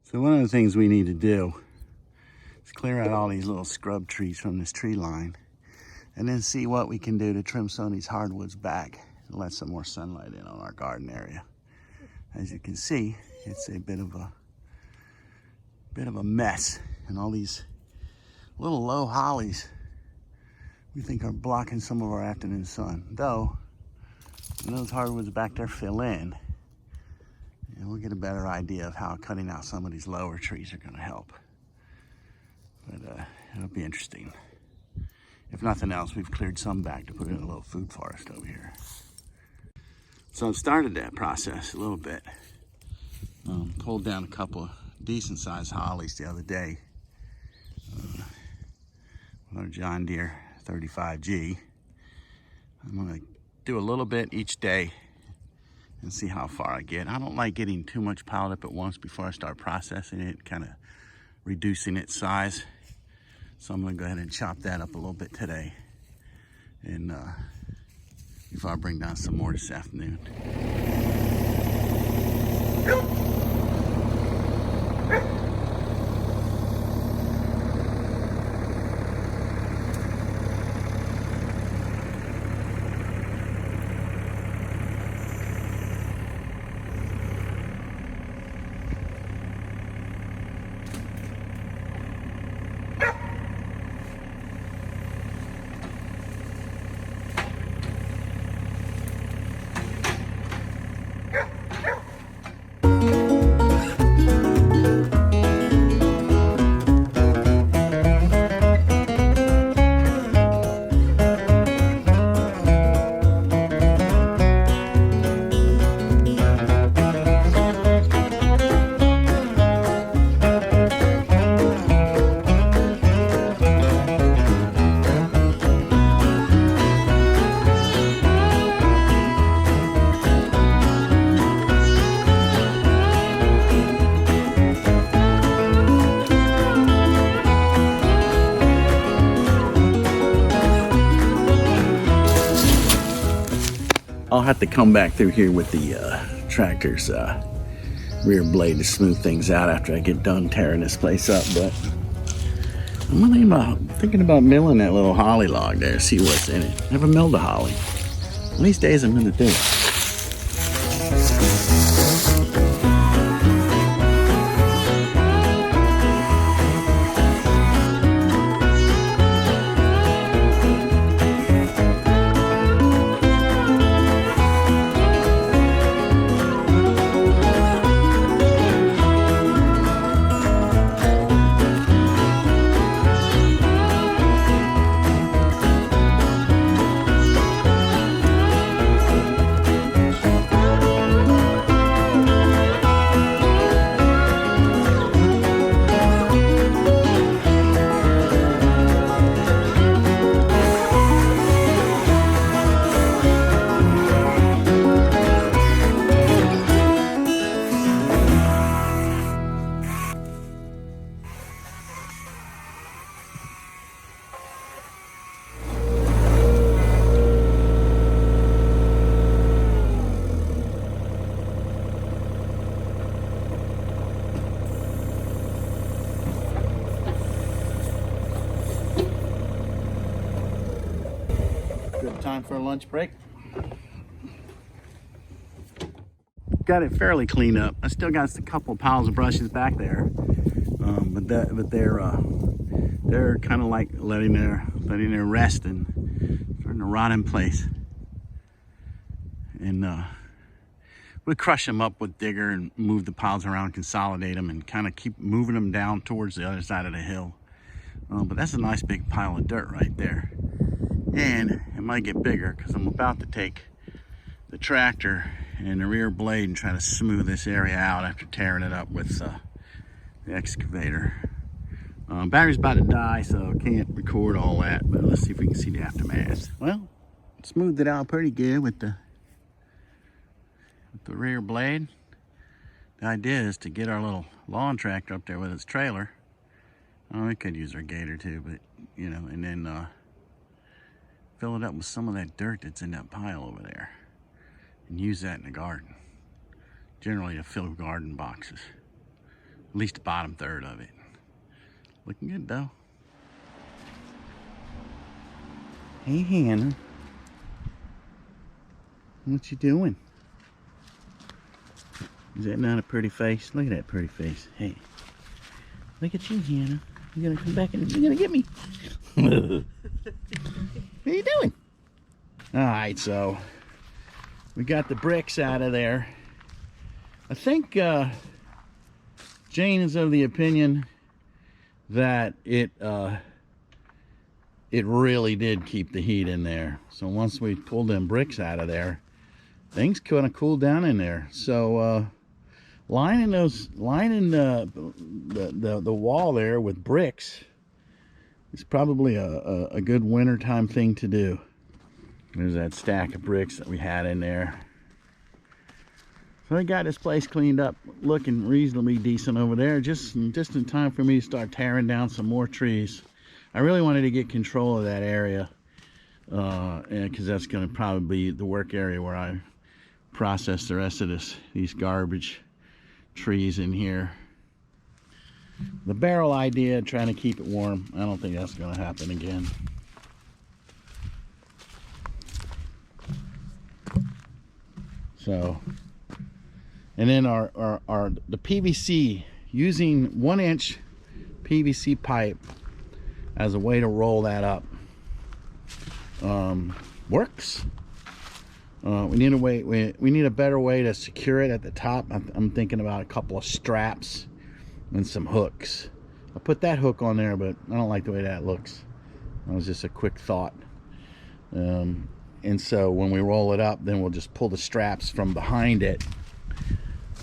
So one of the things we need to do is clear out all these little scrub trees from this tree line and then see what we can do to trim some of these hardwoods back and let some more sunlight in on our garden area. As you can see, it's a bit of a mess, and all these little low hollies we think are blocking some of our afternoon sun. Though, when those hardwoods back there fill in, and we'll get a better idea of how cutting out some of these lower trees are gonna help. But it'll be interesting. If nothing else, we've cleared some back to put in a little food forest over here. So I've started that process a little bit. Pulled down a couple of decent sized hollies the other day with our John Deere 35G. I'm gonna do a little bit each day and see how far I get. I don't like getting too much piled up at once before I start processing it, kind of reducing its size. So I'm gonna go ahead and chop that up a little bit today, and before I bring down some more this afternoon. I'll have to come back through here with the tractor's rear blade to smooth things out after I get done tearing this place up. But I'm thinking about milling that little holly log there, see what's in it. Never milled a holly. One of these days I'm gonna do it. Good time for a lunch break. Got it fairly cleaned up. I still got a couple piles of brushes back there, but they're kind of like letting their rest and starting to rot in place. And we crush them up with digger and move the piles around, consolidate them, and kind of keep moving them down towards the other side of the hill. But that's a nice big pile of dirt right there. And it might get bigger because I'm about to take the tractor and the rear blade and try to smooth this area out after tearing it up with the excavator. Battery's about to die, so I can't record all that, but let's see if we can see the aftermath. Well, smoothed it out pretty good with the rear blade. The idea is to get our little lawn tractor up there with its trailer. We could use our gator too, but you know, and then fill it up with some of that dirt that's in that pile over there and use that in the garden. Generally to fill garden boxes. least the bottom third of it. Looking good though. Hey Hannah, what you doing? Is that not a pretty face? Look at that pretty face. Hey, look at you, Hannah. You're gonna come back and you're gonna get me. What are you doing? All right, so we got the bricks out of there. I think Jane is of the opinion that it really did keep the heat in there. So once we pulled them bricks out of there, things kind of cooled down in there. So lining the wall there with bricks is probably a good wintertime thing to do. There's that stack of bricks that we had in there. So I got this place cleaned up, looking reasonably decent over there, just in time for me to start tearing down some more trees. I really wanted to get control of that area, because that's going to probably be the work area where I process the rest of these garbage trees in here. The barrel idea, trying to keep it warm, I don't think that's going to happen again. So, and then the PVC, using 1-inch PVC pipe as a way to roll that up, works. We need a better way to secure it at the top. I'm thinking about a couple of straps and some hooks. I put that hook on there, but I don't like the way that looks. That was just a quick thought. And so when we roll it up, then we'll just pull the straps from behind it,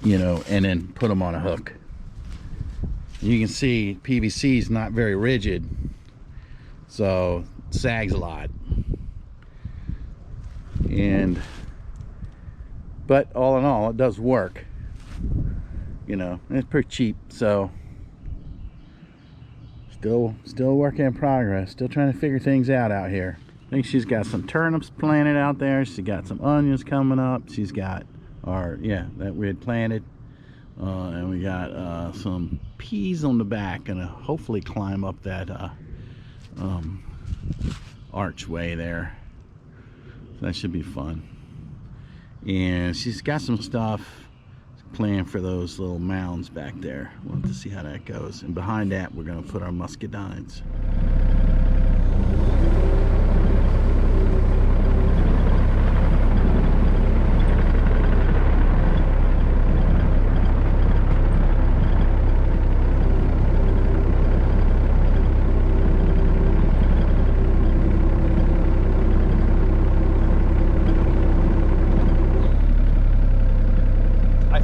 you know, and then put them on a hook. You can see PVC is not very rigid, so it sags a lot. But all in all, it does work. You know, it's pretty cheap, so still work in progress. Still trying to figure things out here. I think she's got some turnips planted out there. She's got some onions coming up. She's got that we had planted, and we got some peas on the back, and hopefully climb up that archway there. So that should be fun. And she's got some stuff planned for those little mounds back there. We'll have to see how that goes. And behind that, we're going to put our muscadines.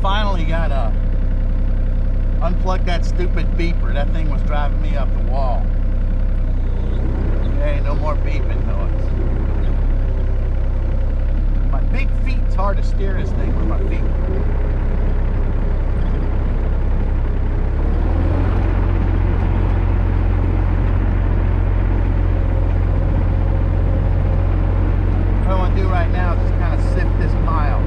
Finally got unplug that stupid beeper. That thing was driving me up the wall. Hey, no more beeping noise. My big feet, it's hard to steer this thing with my feet. What I want to do right now is just kind of sift this pile.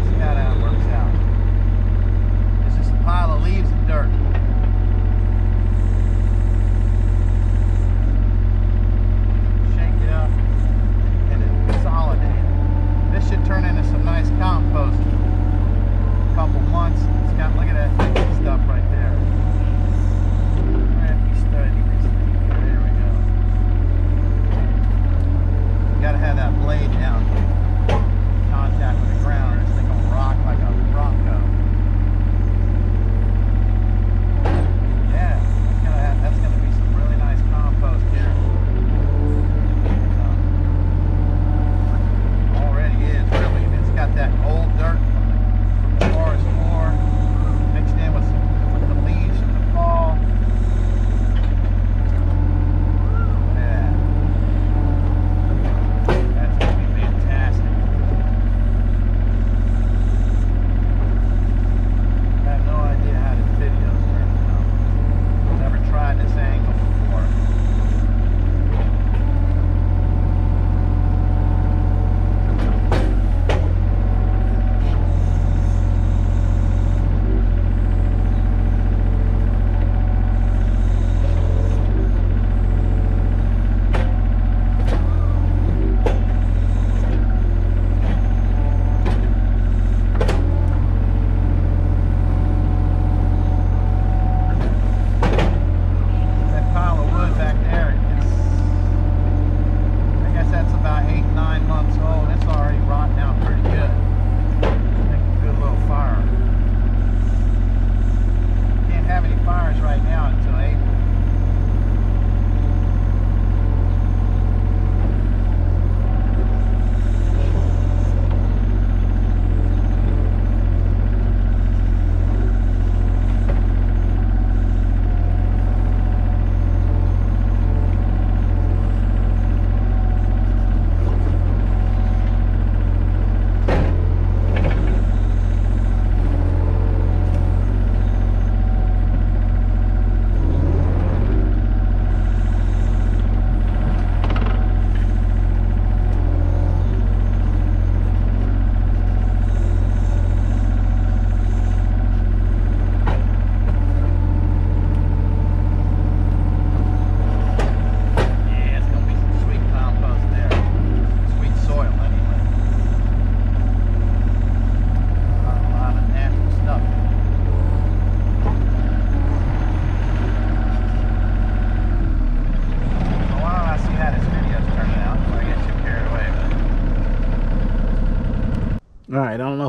See how that works out. It's just a pile of leaves and dirt. Shake it up and then consolidate. This should turn into some nice compost.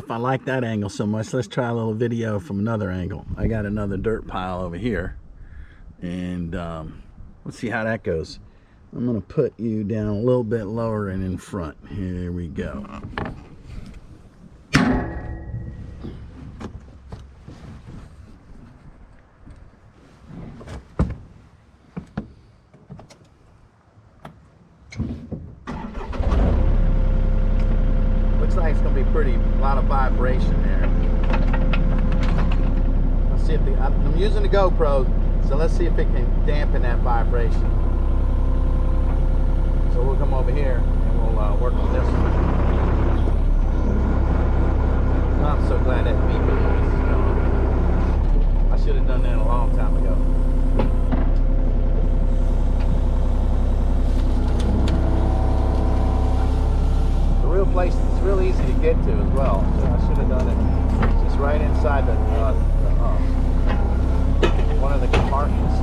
if I like that angle so much, let's try a little video from another angle. I got another dirt pile over here, and let's see how that goes. I'm gonna put you down a little bit lower and in front. Here we go. Looks like it's gonna be a lot of vibration there. Let's see if I'm using the GoPro, so let's see if it can dampen that vibration. So we'll come over here and we'll work on this one. I'm so glad that beeping noise is gone. I should have done that a long time ago. The real place is real easy to get to as well. So I should have done it just right inside one of the compartments.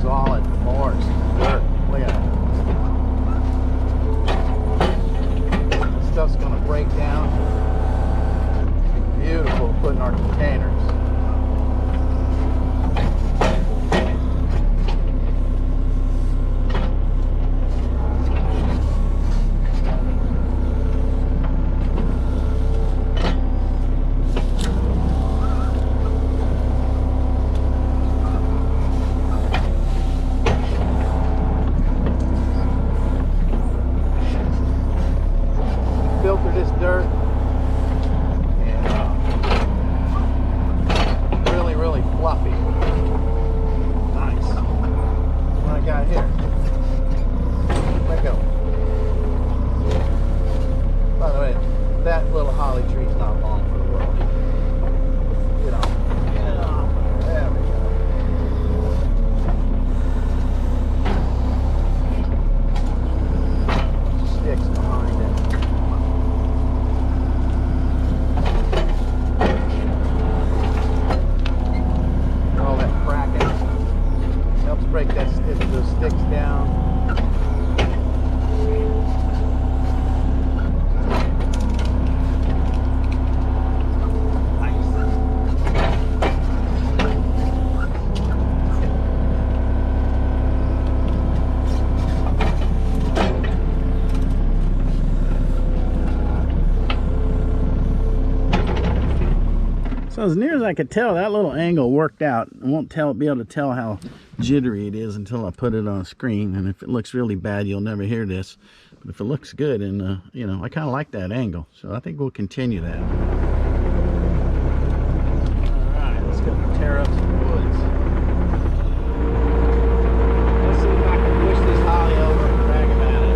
Solid moors, dirt. Look at it. This stuff's gonna break down. Beautiful to put in our containers. Filter this dirt and really fluffy. Nice. What I got here? Let go. By the way, that little holly tree's not long for the world. Get on. There we go. Sticks behind it. Break those sticks down. Nice. So as near as I could tell, that little angle worked out. I won't be able to tell how jittery it is until I put it on a screen, and if it looks really bad, you'll never hear this. But if it looks good, and you know, I kind of like that angle, so I think we'll continue that. All right, let's go tear up some woods. Let's see if I can push this holly over and drag him at it.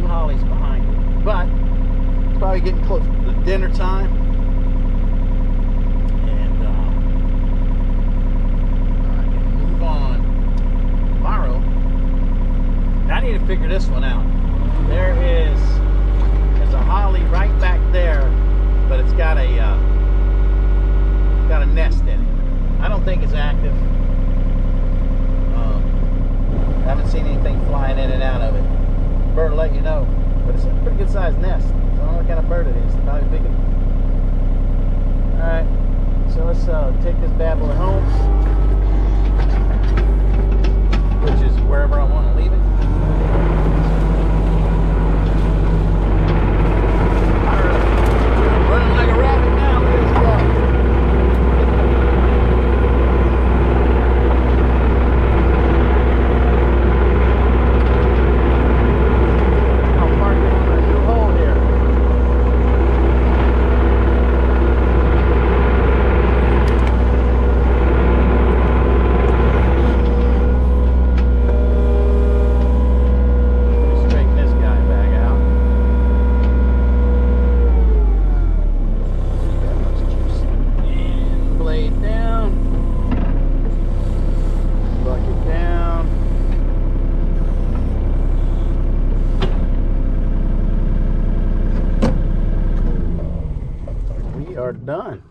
hollies behind it. But it's probably getting close to dinner time. And I can move on tomorrow. I need to figure this one out. There's a holly right back there, but it's got a nest in it. I don't think it's active. I haven't seen anything flying in and out of it. Bird will let you know, but it's a pretty good sized nest. So I don't know what kind of bird it is. It's probably big. Alright, so let's take this bad boy home, which is wherever I want to leave it. Running like a rabbit now. Let's go. Are done.